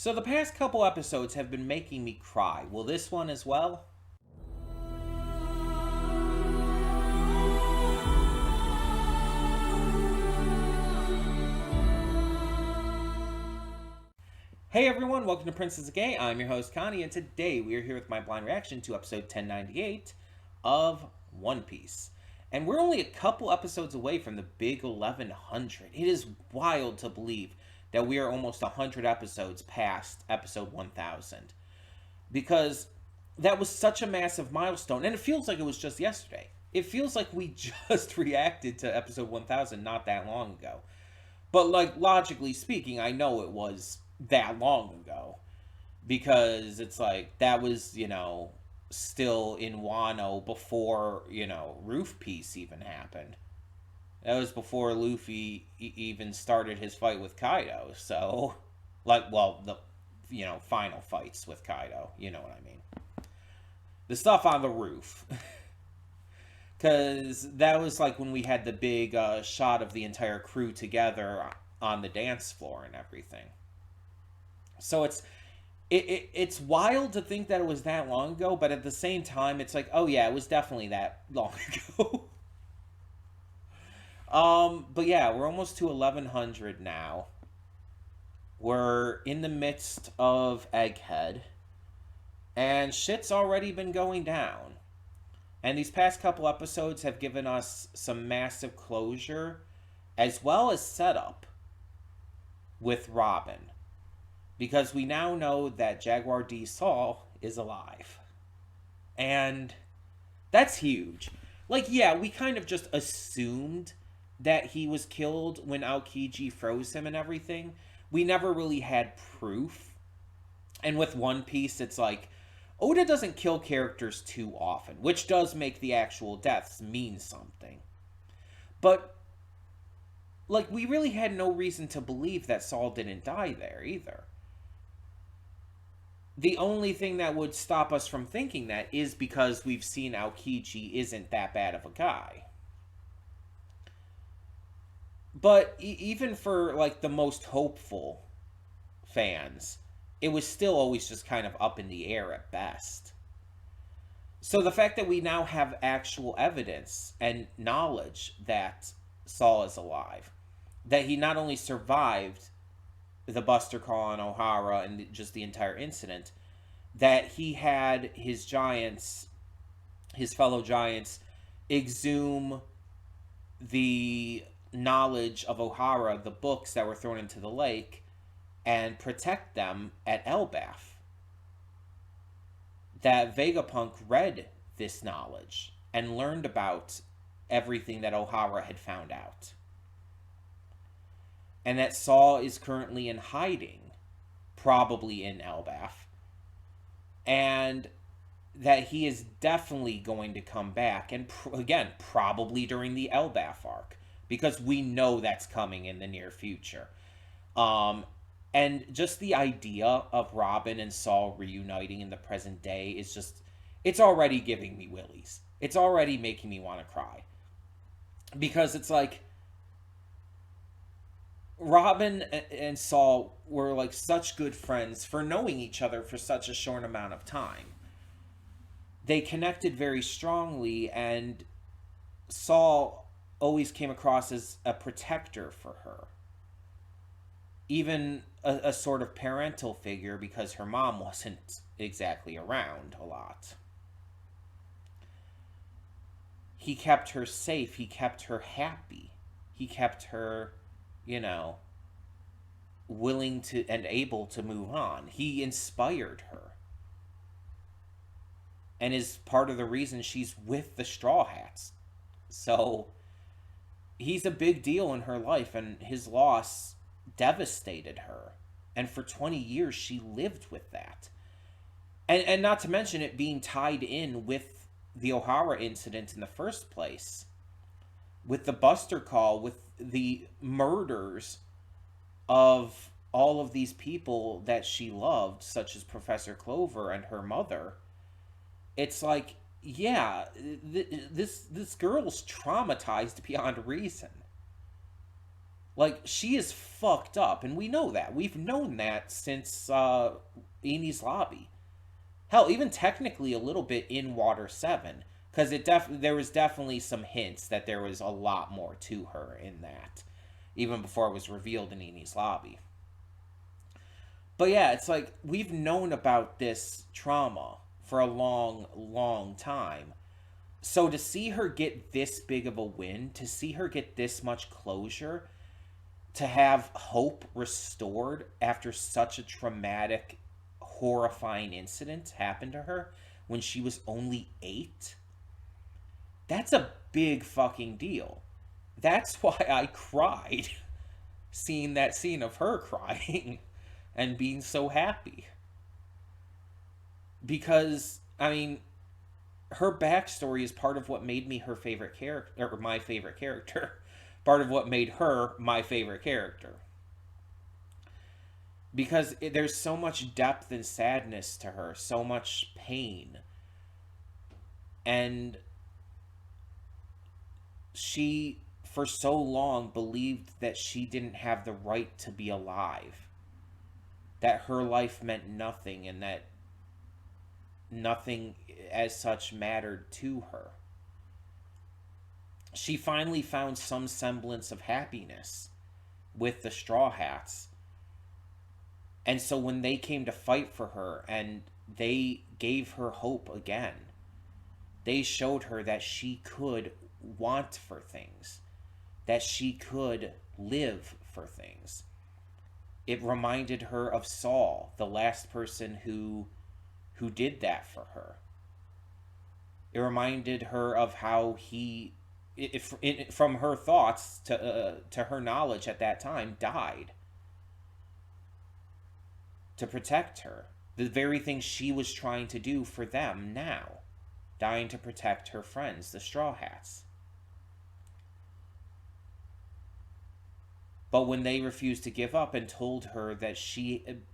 So the past couple episodes have been making me cry. Will this one as well? Hey everyone, welcome to Princess Gay. I'm your host Connie, and today we are here with my blind reaction to episode 1098 of One Piece. And we're only a couple episodes away from the big 1100. It is wild to believe that we are almost 100 episodes past episode 1000. Because that was such a massive milestone, and it feels like it was just yesterday. It feels like we just reacted to episode 1000 not that long ago. But, like, logically speaking, I know it was that long ago. Because it's like, that was, still in Wano before, Roof Piece even happened. That was before Luffy even started his fight with Kaido. So, the, final fights with Kaido. You know what I mean. The stuff on the roof. Because that was like when we had the big shot of the entire crew together on the dance floor and everything. So it's wild to think that it was that long ago, but at the same time, it's like, oh yeah, it was definitely that long ago. But yeah, we're almost to 1100 now. We're in the midst of Egghead, and shit's already been going down. And these past couple episodes have given us some massive closure, as well as setup with Robin. Because we now know that Jaguar D. Saul is alive. And that's huge. Like, yeah, we kind of just assumed that he was killed when Aokiji froze him and everything. We never really had proof. And with One Piece, it's like, Oda doesn't kill characters too often, which does make the actual deaths mean something. But, like, we really had no reason to believe that Saul didn't die there either. The only thing that would stop us from thinking that is because we've seen Aokiji isn't that bad of a guy. But even for, like, the most hopeful fans, it was still always just kind of up in the air at best. So the fact that we now have actual evidence and knowledge that Saul is alive, that he not only survived the Buster Call on Ohara and just the entire incident, that he had his giants, his fellow giants, exhume the knowledge of Ohara, the books that were thrown into the lake, and protect them at Elbaf. That Vegapunk read this knowledge and learned about everything that Ohara had found out. And that Saul is currently in hiding, probably in Elbaf. And that he is definitely going to come back, and again, probably during the Elbaf arc, because we know that's coming in the near future. And just the idea of Robin and Saul reuniting in the present day is just, it's already giving me willies. It's already making me want to cry. Because it's like, Robin and Saul were like such good friends for knowing each other for such a short amount of time. They connected very strongly, and Saul always came across as a protector for her. Even a sort of parental figure, because her mom wasn't exactly around a lot. He kept her safe. He kept her happy. He kept her, willing to and able to move on. He inspired her. And is part of the reason she's with the Straw Hats. So, he's a big deal in her life, and his loss devastated her. And for 20 years, she lived with that. And not to mention it being tied in with the Ohara incident in the first place. With the Buster Call, with the murders of all of these people that she loved, such as Professor Clover and her mother. It's like, yeah, this girl's traumatized beyond reason. Like, she is fucked up, and we know that. We've known that since Amy's Lobby. Hell, even technically a little bit in Water 7, because there was definitely some hints that there was a lot more to her in that, even before it was revealed in Amy's Lobby. But yeah, it's like we've known about this trauma for a long, long time. So to see her get this big of a win, to see her get this much closure, to have hope restored after such a traumatic, horrifying incident happened to her when she was only 8, that's a big fucking deal. That's why I cried seeing that scene of her crying and being so happy. Because, I mean, her backstory is part of what made me her favorite character, or my favorite character. Part of what made her my favorite character. Because there's so much depth and sadness to her, so much pain. And she, for so long, believed that she didn't have the right to be alive. That her life meant nothing, and that nothing as such mattered to her. She finally found some semblance of happiness with the Straw Hats. And so when they came to fight for her and they gave her hope again, they showed her that she could want for things, that she could live for things. It reminded her of Saul, the last person who did that for her. It reminded her of how he, from her thoughts to her knowledge at that time, died to protect her. The very thing she was trying to do for them now, dying to protect her friends, the Straw Hats. But when they refused to give up and told her that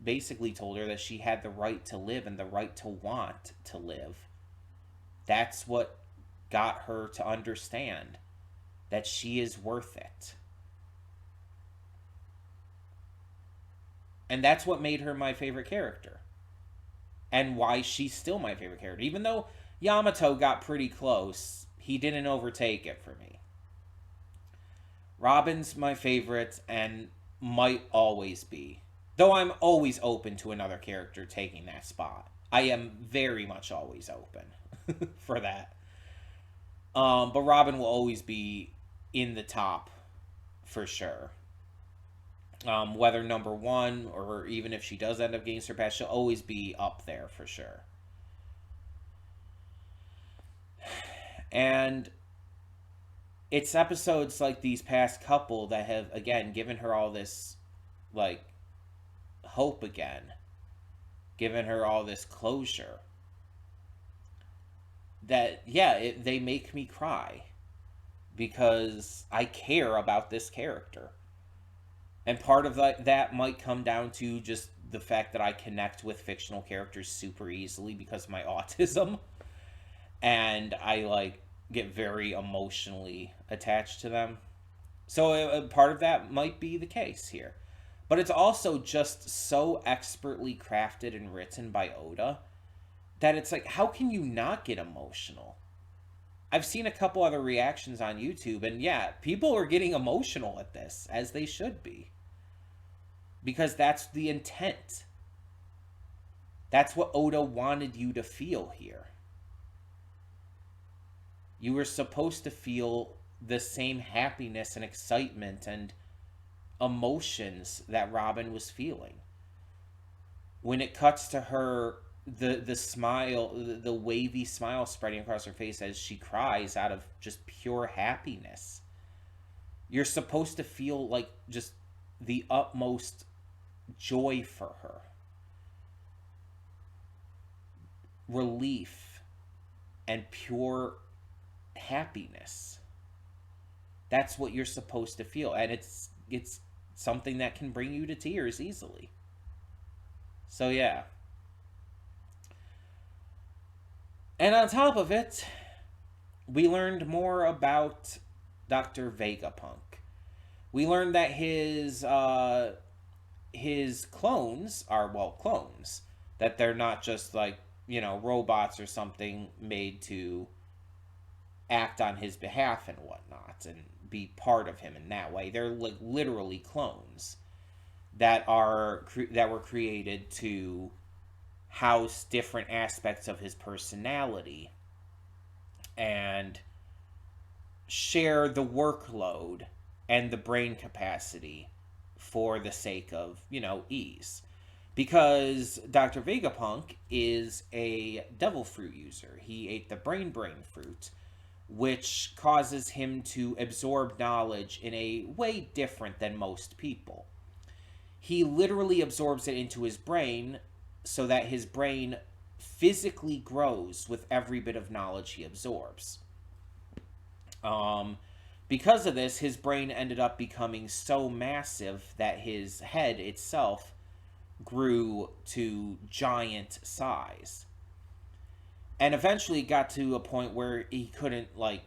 basically told her that she had the right to live and the right to want to live, that's what got her to understand that she is worth it. And that's what made her my favorite character. And why she's still my favorite character. Even though Yamato got pretty close, he didn't overtake it for me. Robin's my favorite and might always be. Though I'm always open to another character taking that spot. I am very much always open for that. But Robin will always be in the top for sure. Whether number 1 or even if she does end up getting surpassed, she'll always be up there for sure. And it's episodes like these past couple that have, again, given her all this, like, hope again. Given her all this closure. That, yeah, they make me cry. Because I care about this character. And part of that might come down to just the fact that I connect with fictional characters super easily because of my autism. And I, like, get very emotionally attached to them. So part of that might be the case here. But it's also just so expertly crafted and written by Oda that it's like, how can you not get emotional? I've seen a couple other reactions on YouTube, and yeah, people are getting emotional at this, as they should be. Because that's the intent. That's what Oda wanted you to feel here. You were supposed to feel the same happiness and excitement and emotions that Robin was feeling. When it cuts to her, the smile, the wavy smile spreading across her face as she cries out of just pure happiness. You're supposed to feel like just the utmost joy for her. Relief and pure happiness. That's what you're supposed to feel, and it's something that can bring you to tears easily. So yeah. And on top of it, we learned more about Dr. Vegapunk, We learned that his clones are, well, clones, that they're not just like, robots or something made to act on his behalf and whatnot and be part of him in that way. They're like literally clones that were created to house different aspects of his personality and share the workload and the brain capacity for the sake of, ease. Because Dr. Vegapunk is a devil fruit user. He ate the brain fruit, which causes him to absorb knowledge in a way different than most people. He literally absorbs it into his brain so that his brain physically grows with every bit of knowledge he absorbs. Um, because of this, his brain ended up becoming so massive that his head itself grew to giant size. And eventually got to a point where he couldn't, like,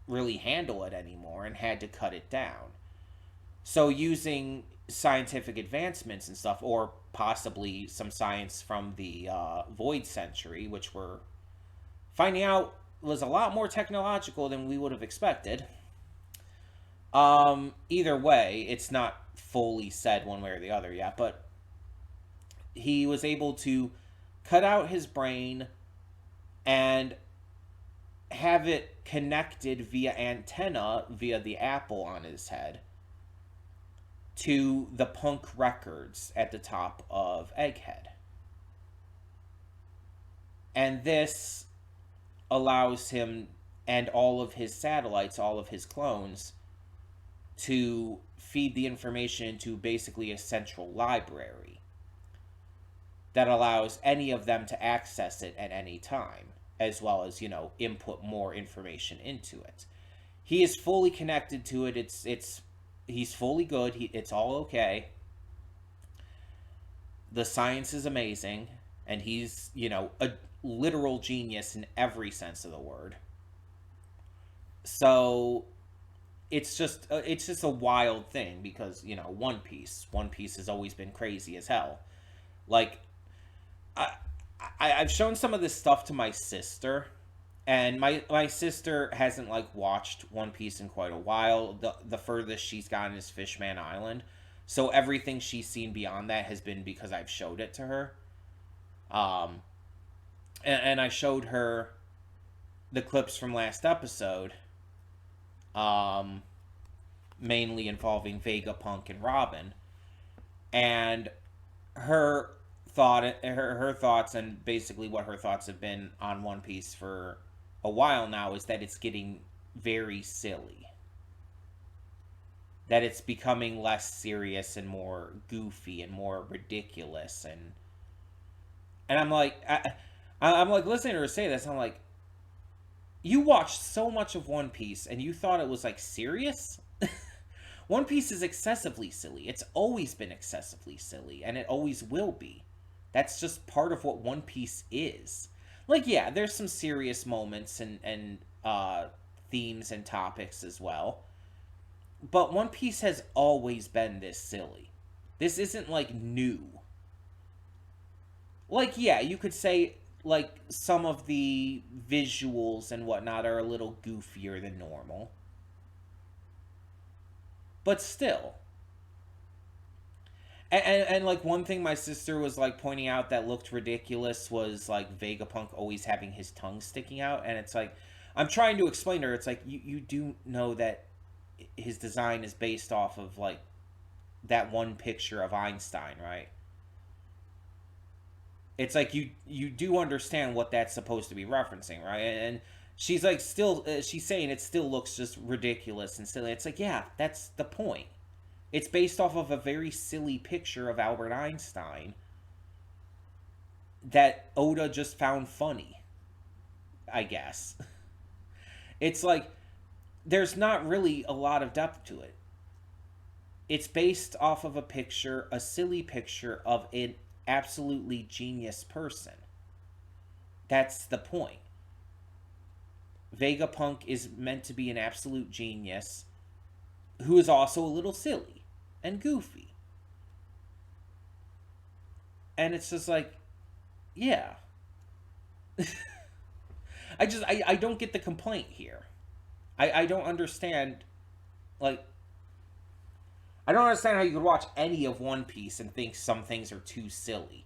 really handle it anymore and had to cut it down. So, using scientific advancements and stuff, or possibly some science from the Void Century, which we're finding out was a lot more technological than we would have expected. Either way, it's not fully said one way or the other yet, but he was able to cut out his brain and have it connected via antenna via the apple on his head to the punk records at the top of Egghead. And this allows him and all of his satellites, all of his clones, to feed the information into basically a central library that allows any of them to access it at any time, as well as, input more information into it. He is fully connected to it. He's fully good. It's all okay. The science is amazing, and he's, a literal genius in every sense of the word. So it's just a wild thing because, One Piece has always been crazy as hell. Like, I've shown some of this stuff to my sister, and my sister hasn't, like, watched One Piece in quite a while. The furthest she's gotten is Fishman Island, so everything she's seen beyond that has been because I've showed it to her. Um, and I showed her the clips from last episode, um, mainly involving Vegapunk and Robin, and her her thoughts, and basically what her thoughts have been on One Piece for a while now, is that it's getting very silly, that it's becoming less serious and more goofy and more ridiculous. And I'm like, I'm like listening to her say this, I'm like, you watched so much of One Piece and you thought it was, like, serious? One Piece is excessively silly. It's always been excessively silly, and it always will be. That's just part of what One Piece is. Like, yeah, there's some serious moments and themes and topics as well. But One Piece has always been this silly. This isn't, like, new. Like, yeah, you could say, like, some of the visuals and whatnot are a little goofier than normal. But still. And like, one thing my sister was, like, pointing out that looked ridiculous was, like, Vegapunk always having his tongue sticking out. And it's like, I'm trying to explain to her, it's like, you do know that his design is based off of, like, that one picture of Einstein, right? It's like, you do understand what that's supposed to be referencing, right? And she's like, still, she's saying it still looks just ridiculous and silly. It's like, yeah, that's the point. It's based off of a very silly picture of Albert Einstein that Oda just found funny, I guess. It's like, there's not really a lot of depth to it. It's based off of a picture, a silly picture of an absolutely genius person. That's the point. Vegapunk is meant to be an absolute genius who is also a little silly and goofy. And it's just like, yeah. I don't get the complaint here. I don't understand, like, I don't understand how you could watch any of One Piece and think some things are too silly.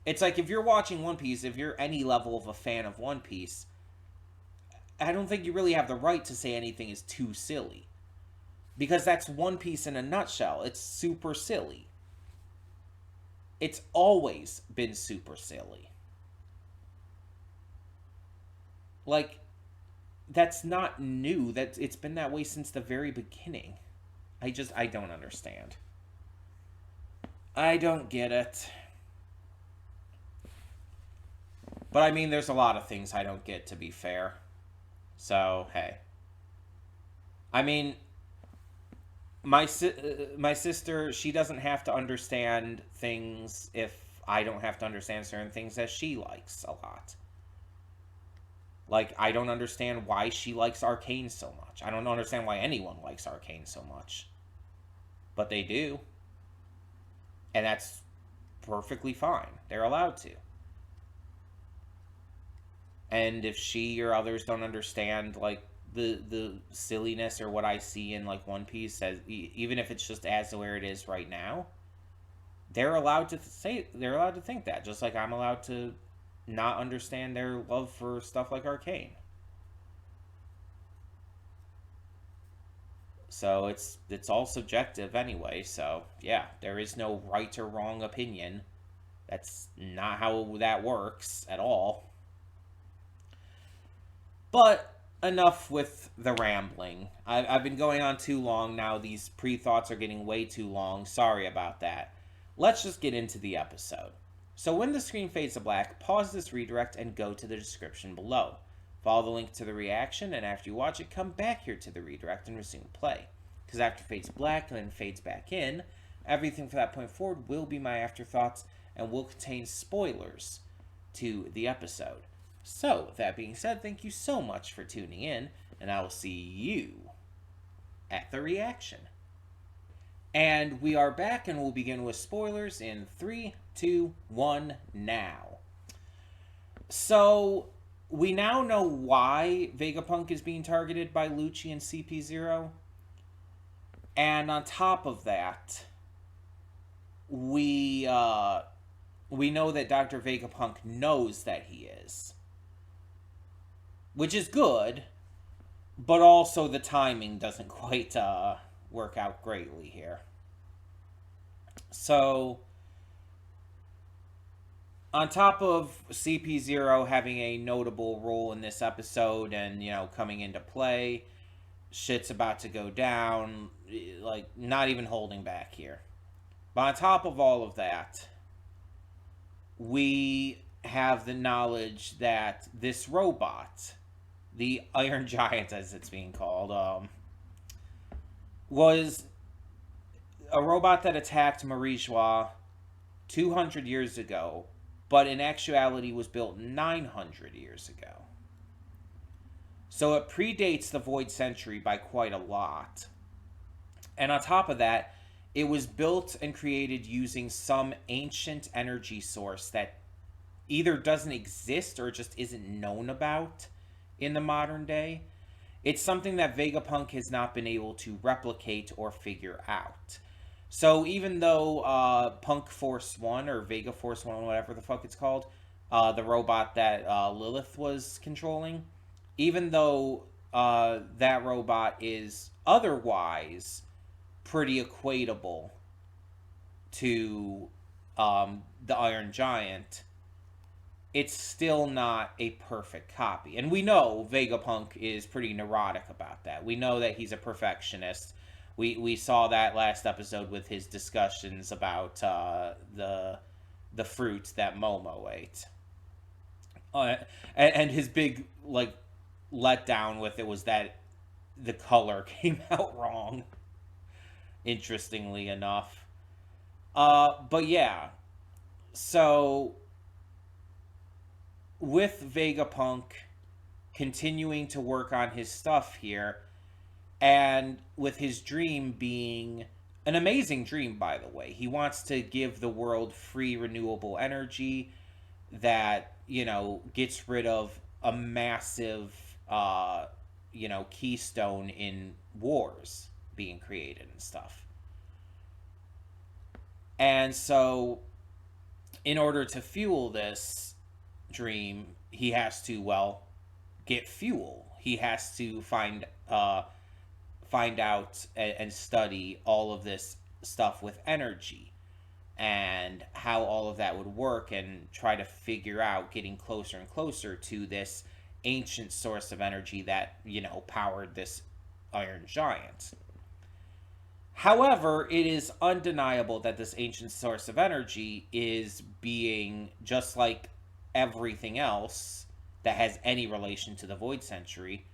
It's like, if you're watching One Piece, if you're any level of a fan of One Piece, I don't think you really have the right to say anything is too silly. Because that's One Piece in a nutshell. It's super silly. It's always been super silly. Like, that's not new. It's been that way since the very beginning. I don't understand. I don't get it. But I mean, there's a lot of things I don't get, to be fair. So, hey. I mean, my sister, she doesn't have to understand things if I don't have to understand certain things that she likes a lot. Like, I don't understand why she likes Arcane so much. I don't understand why anyone likes Arcane so much. But they do. And that's perfectly fine. They're allowed to. And if she or others don't understand, like, the silliness or what I see in, like, One Piece, as even if it's just as where it is right now, they're allowed to think that, just like I'm allowed to not understand their love for stuff like Arcane. So it's all subjective anyway. So yeah, there is no right or wrong opinion. That's not how that works at all. But enough with the rambling. I've been going on too long now. These pre-thoughts are getting way too long. Sorry about that. Let's just get into the episode. So when the screen fades to black, pause this redirect and go to the description below. Follow the link to the reaction, and after you watch it, come back here to the redirect and resume play. Because after it fades black and then fades back in, everything from that point forward will be my afterthoughts and will contain spoilers to the episode. So, that being said, thank you so much for tuning in, and I will see you at the reaction. And we are back, and we'll begin with spoilers in 3, 2, 1, now. So, we now know why Vegapunk is being targeted by Lucci and CP0. And on top of that, we know that Dr. Vegapunk knows that he is. Which is good, but also the timing doesn't quite work out greatly here. So, on top of CP0 having a notable role in this episode and, coming into play, shit's about to go down, like, not even holding back here. But on top of all of that, we have the knowledge that this robot, the Iron Giant as it's being called, was a robot that attacked Marie-Joie 200 years ago, but in actuality was built 900 years ago. So it predates the Void Century by quite a lot. And on top of that, it was built and created using some ancient energy source that either doesn't exist or just isn't known about in the modern day. It's something that Vegapunk has not been able to replicate or figure out. So even though Punk Force 1 or Vega Force 1, whatever the fuck it's called, the robot that Lilith was controlling, even though that robot is otherwise pretty equatable to the Iron Giant, it's still not a perfect copy. And we know Vegapunk is pretty neurotic about that. We know that he's a perfectionist. We saw that last episode with his discussions about the fruit that Momo ate. And his big, like, letdown with it was that the color came out wrong, interestingly enough. But yeah, so with Vegapunk continuing to work on his stuff here, And with his dream being an amazing dream, by the way, he wants to give the world free renewable energy that, gets rid of a massive, keystone in wars being created and stuff. And so, in order to fuel this dream, he has to, well, get fuel. He has to find out and study all of this stuff with energy and how all of that would work, and try to figure out getting closer and closer to this ancient source of energy that, powered this iron giant. However, it is undeniable that this ancient source of energy is being, just like everything else that has any relation to the Void Century,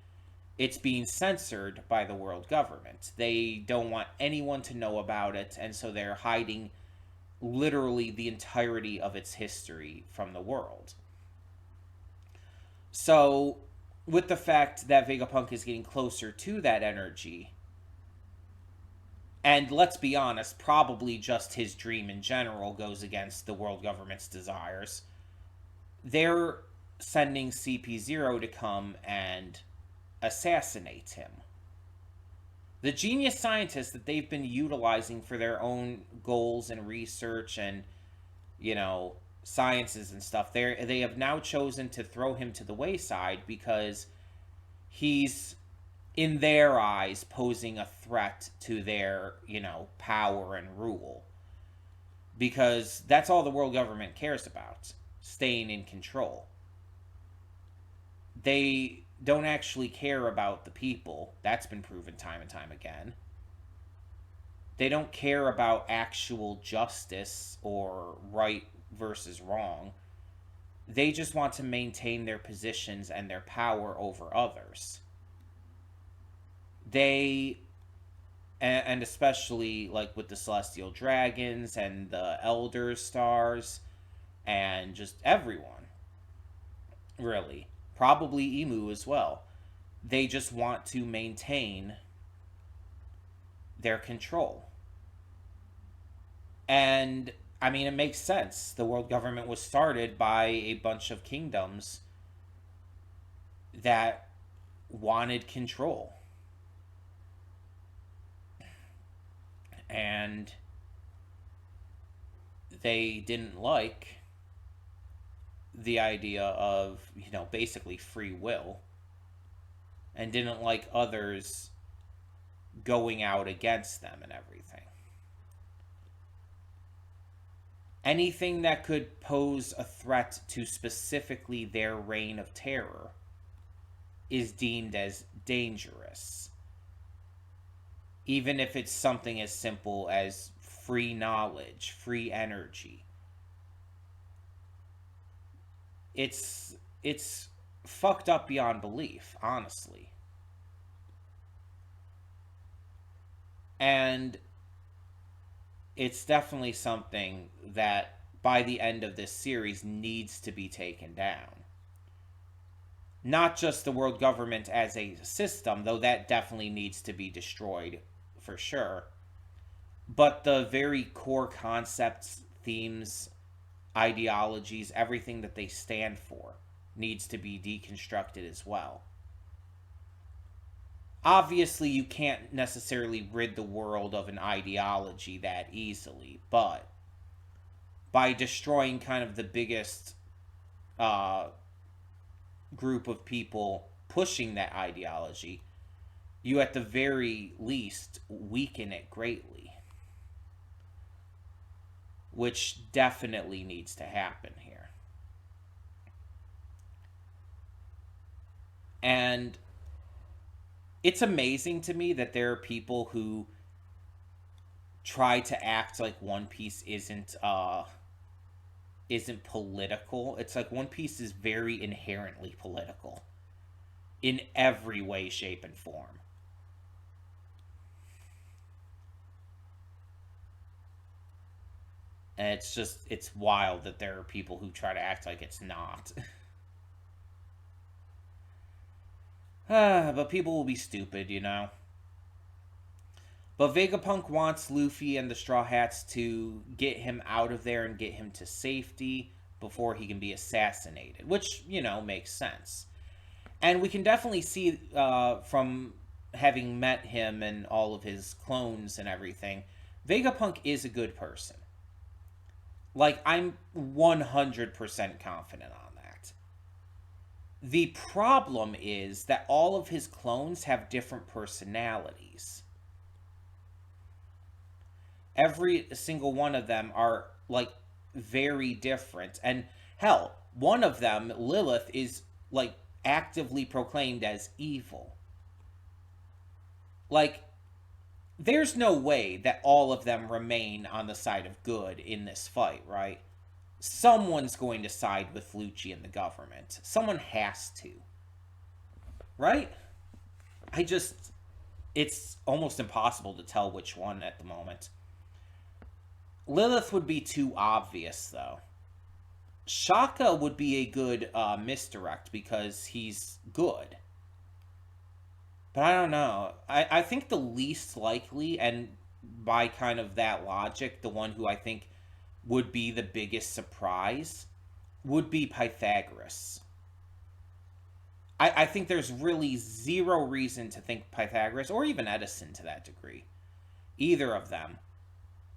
it's being censored by the world government. They don't want anyone to know about it, and so they're hiding literally the entirety of its history from the world. So, with the fact that Vegapunk is getting closer to that energy, and let's be honest, probably just his dream in general goes against the world government's desires, they're sending CP0 to come and assassinate him. The genius scientists that they've been utilizing for their own goals and research and, sciences and stuff, they have now chosen to throw him to the wayside because he's, in their eyes, posing a threat to their, power and rule. Because that's all the world government cares about, staying in control. They don't actually care about the people. That's been proven time and time again. They don't care about actual justice or right versus wrong. They just want to maintain their positions and their power over others. They, and especially like with the Celestial Dragons and the Elder Stars and just everyone, really. Probably Emu as well. They just want to maintain their control. And, I mean, it makes sense. The world government was started by a bunch of kingdoms that wanted control. And they didn't like the idea of, basically free will, and didn't like others going out against them and everything. Anything that could pose a threat to specifically their reign of terror is deemed as dangerous. Even if it's something as simple as free knowledge, free energy. It's fucked up beyond belief, honestly. And it's definitely something that by the end of this series needs to be taken down. Not just the world government as a system, though that definitely needs to be destroyed for sure, but the very core concepts, themes, ideologies, everything that they stand for needs to be deconstructed as well. Obviously, you can't necessarily rid the world of an ideology that easily, but by destroying kind of the biggest group of people pushing that ideology, you at the very least weaken it greatly. Which definitely needs to happen here. And it's amazing to me that there are people who try to act like One Piece isn't political. It's like One Piece is very inherently political in every way, shape, and form. And it's wild that there are people who try to act like it's not. But people will be stupid, But Vegapunk wants Luffy and the Straw Hats to get him out of there and get him to safety before he can be assassinated, which, makes sense. And we can definitely see from having met him and all of his clones and everything, Vegapunk is a good person. Like, I'm 100% confident on that. The problem is that all of his clones have different personalities. Every single one of them are, like, very different. And hell, one of them, Lilith, is, like, actively proclaimed as evil. Like, there's no way that all of them remain on the side of good in this fight, right? Someone's going to side with Lucci and the government. Someone has to. Right? It's almost impossible to tell which one at the moment. Lilith would be too obvious, though. Shaka would be a good misdirect because he's good. But I don't know. I think the least likely, and by kind of that logic, the one who I think would be the biggest surprise would be Pythagoras. I think there's really zero reason to think Pythagoras, or even Edison to that degree, either of them,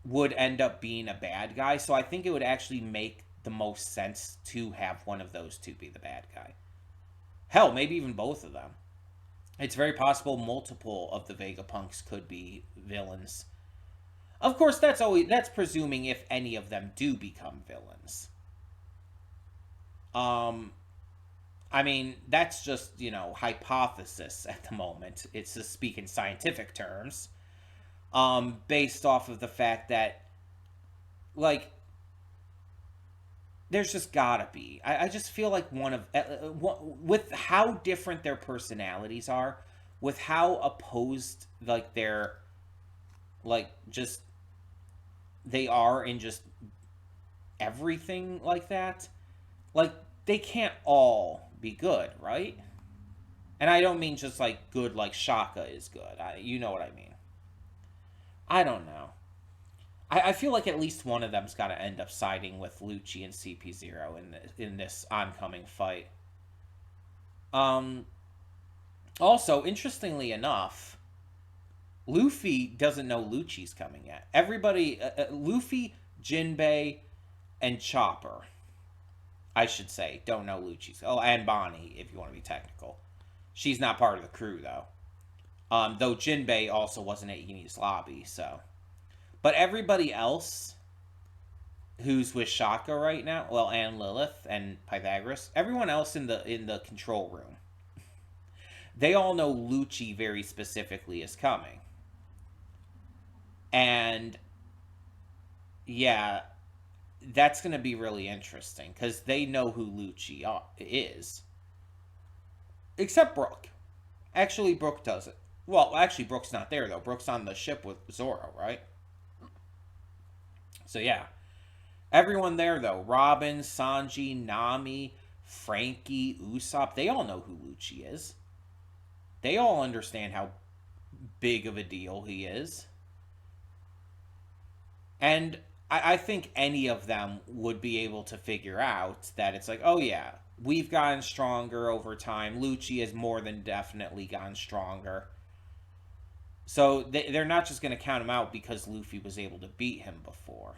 would end up being a bad guy. So I think it would actually make the most sense to have one of those two be the bad guy. Hell, maybe even both of them. It's very possible multiple of the Vegapunks could be villains. Of course, that's presuming if any of them do become villains. I mean, that's just, hypothesis at the moment. It's to speak in scientific terms. Based off of the fact that, like, there's just gotta be. I just feel like with how different their personalities are, with how opposed, like, they're, like, just, they are in just everything like that, like, they can't all be good, right? And I don't mean just, like, good like Shaka is good. You know what I mean. I don't know. I feel like at least one of them's got to end up siding with Lucci and CP0 in this oncoming fight. Also, interestingly enough, Luffy doesn't know Lucci's coming yet. Everybody, Luffy, Jinbei, and Chopper, I should say, don't know Lucci's. Oh, and Bonnie, if you want to be technical. She's not part of the crew, though. Though Jinbei also wasn't at Eni's lobby, so. But everybody else who's with Shaka right now, well, and Lilith and Pythagoras, everyone else in the control room, they all know Lucci very specifically is coming. And yeah, that's going to be really interesting because they know who Lucci is. Except Brooke. Actually, Brooke doesn't. Well, actually, Brooke's not there, though. Brooke's on the ship with Zoro, right? So, yeah. Everyone there, though. Robin, Sanji, Nami, Frankie, Usopp. They all know who Lucci is. They all understand how big of a deal he is. And I think any of them would be able to figure out that it's like, oh, yeah, we've gotten stronger over time. Lucci has more than definitely gotten stronger. So they're not just going to count him out because Luffy was able to beat him before.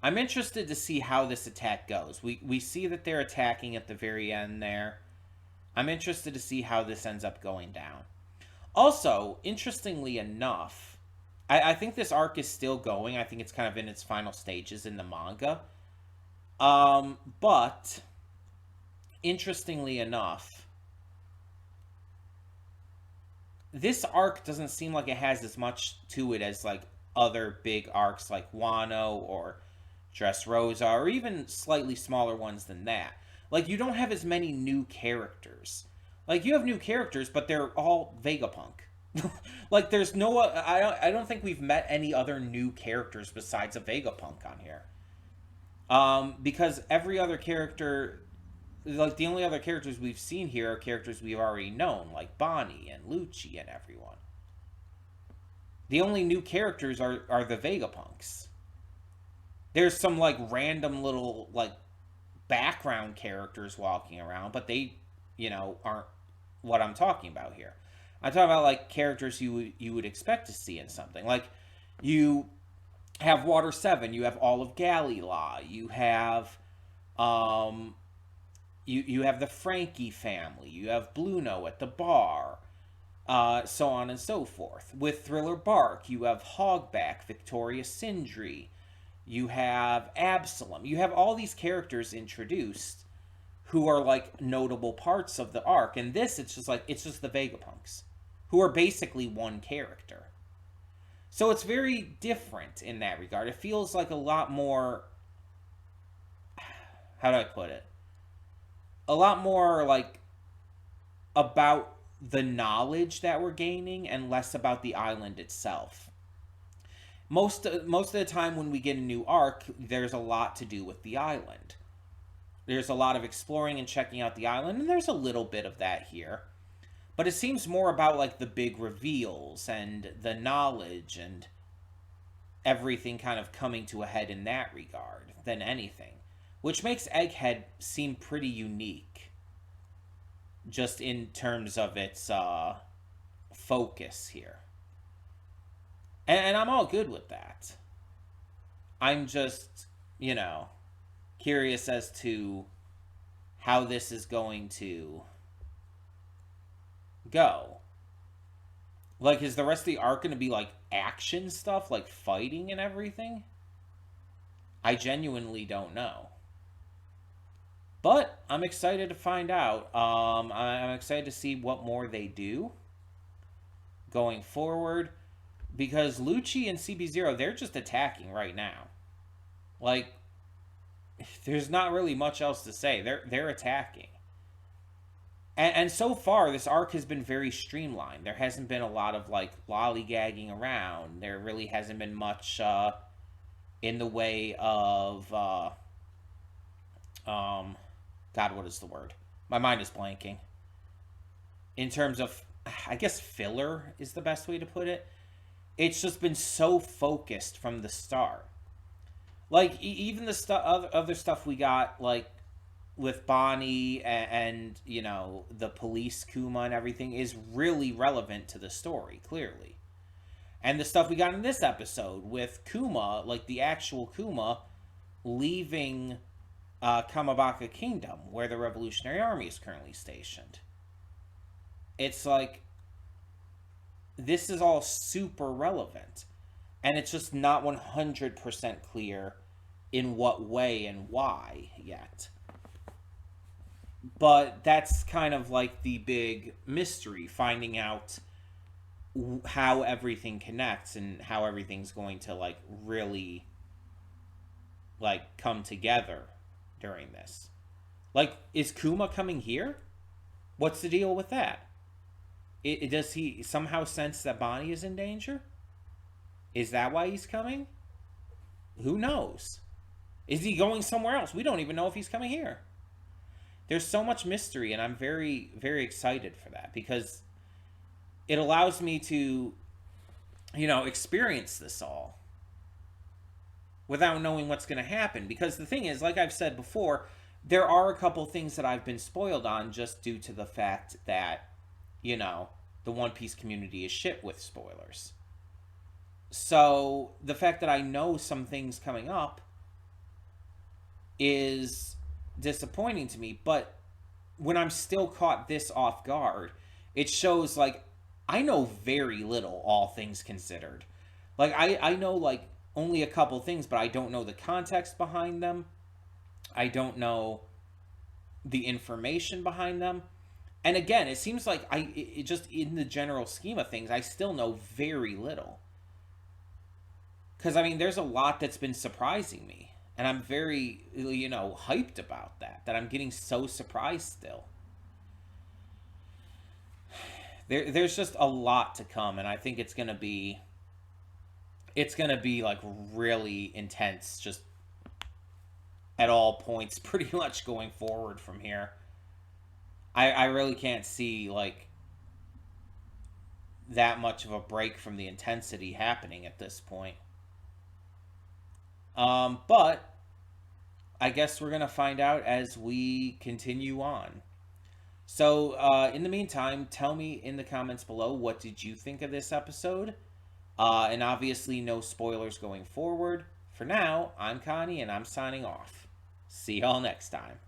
I'm interested to see how this attack goes. We see that they're attacking at the very end there. I'm interested to see how this ends up going down. Also, interestingly enough, I think this arc is still going. I think it's kind of in its final stages in the manga. But, interestingly enough, this arc doesn't seem like it has as much to it as, like, other big arcs like Wano or Dressrosa, or even slightly smaller ones than that. Like, you don't have as many new characters. Like, you have new characters, but they're all Vegapunk. Like, there's no... I don't think we've met any other new characters besides a Vegapunk on here. Because every other character... Like, the only other characters we've seen here are characters we've already known, like Bonnie and Lucci and everyone. The only new characters are the Vegapunks. There's some like random little like background characters walking around, but they, aren't what I'm talking about here. I'm talking about like characters you would expect to see in something. Like you have Water 7, you have all of Galila, you have um you have the Frankie family, you have Bluno at the bar, so on and so forth. With Thriller Bark, you have Hogback, Victoria Sindri, you have Absalom. You have all these characters introduced who are like notable parts of the arc. And this, it's just the Vegapunks, who are basically one character. So it's very different in that regard. It feels like a lot more. How do I put it? A lot more like about the knowledge that we're gaining and less about the island itself. Most of the time when we get a new arc, there's a lot to do with the island. There's a lot of exploring and checking out the island, and there's a little bit of that here. But it seems more about like the big reveals and the knowledge and everything kind of coming to a head in that regard than anything, which makes Egghead seem pretty unique just in terms of its focus here. And I'm all good with that. I'm just, curious as to how this is going to go. Like, is the rest of the arc going to be like action stuff, like fighting and everything? I genuinely don't know. But I'm excited to find out. I'm excited to see what more they do going forward, because Lucci and CB0, they're just attacking right now. Like, there's not really much else to say. They're attacking. And so far, this arc has been very streamlined. There hasn't been a lot of like lollygagging around. There really hasn't been much in the way of God, what is the word? My mind is blanking. In terms of, I guess filler is the best way to put it. It's just been so focused from the start. Like even the other stuff we got, like with Bonnie and the police Kuma and everything, is really relevant to the story, clearly. And the stuff we got in this episode with Kuma, like the actual Kuma leaving Kamabaka Kingdom, where the Revolutionary Army is currently stationed. It's like, this is all super relevant. And it's just not 100% clear in what way and why yet. But that's kind of like the big mystery, finding out how everything connects and how everything's going to like really like come together during this. Like, is Kuma coming here? What's the deal with that? Does he somehow sense that Bonnie is in danger? Is that why he's coming? Who knows? Is he going somewhere else? We don't even know if he's coming here. There's so much mystery, and I'm very, very excited for that, because it allows me to, experience this all without knowing what's going to happen. Because the thing is, like I've said before, there are a couple things that I've been spoiled on just due to the fact that, the One Piece community is shit with spoilers. So the fact that I know some things coming up is disappointing to me, but when I'm still caught this off guard, it shows like I know very little, all things considered. Like I know like only a couple things, but I don't know the context behind them. I don't know the information behind them. And again, it seems like it just in the general scheme of things, I still know very little. Because I mean, there's a lot that's been surprising me, and I'm very hyped about that I'm getting so surprised still. There's just a lot to come, and I think it's gonna be like really intense, just at all points pretty much going forward from here. I really can't see like that much of a break from the intensity happening at this point. But I guess we're going to find out as we continue on. So, in the meantime, tell me in the comments below, what did you think of this episode? And obviously, no spoilers going forward. For now, I'm Connie, and I'm signing off. See y'all next time.